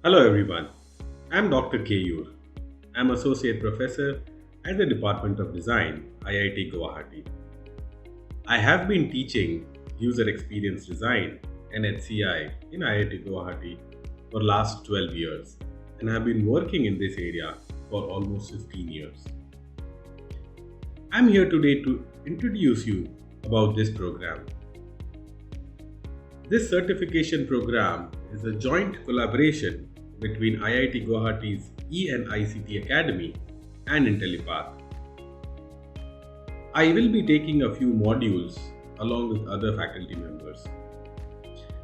Hello everyone, I'm Dr. Keyur. I'm Associate Professor at the Department of Design, IIT Guwahati. I have been teaching User Experience Design (NHCI) in IIT Guwahati for last 12 years and have been working in this area for almost 15 years. I'm here today to introduce you about this program. This certification program is a joint collaboration between IIT Guwahati's EICT Academy and Intellipaat. I will be taking a few modules along with other faculty members.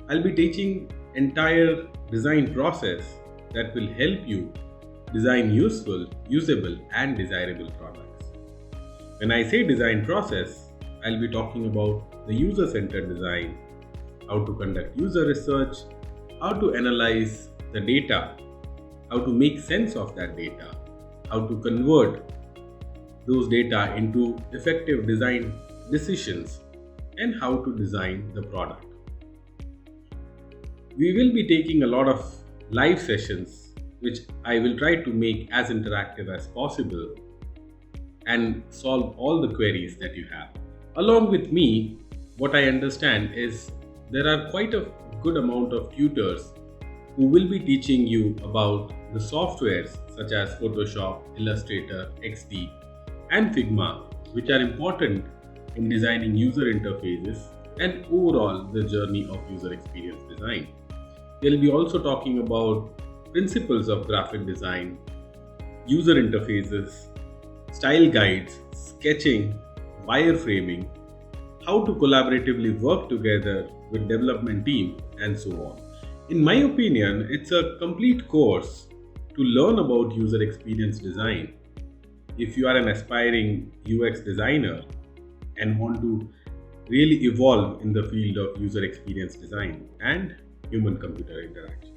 I'll be teaching entire design process that will help you design useful, usable and desirable products. When I say design process, I'll be talking about the user-centered design, how to conduct user research, how to analyze the data, how to make sense of that data, how to convert those data into effective design decisions, and how to design the product. We will be taking a lot of live sessions, which I will try to make as interactive as possible and solve all the queries that you have. Along with me, what I understand is there are quite a good amount of tutors who will be teaching you about the softwares such as Photoshop, Illustrator, XD, and Figma, which are important in designing user interfaces and overall the journey of user experience design. They'll be also talking about principles of graphic design, user interfaces, style guides, sketching, wireframing, how to collaboratively work together with development team, and so on. In my opinion, it's a complete course to learn about user experience design. If you are an aspiring UX designer and want to really evolve in the field of user experience design and human computer interaction.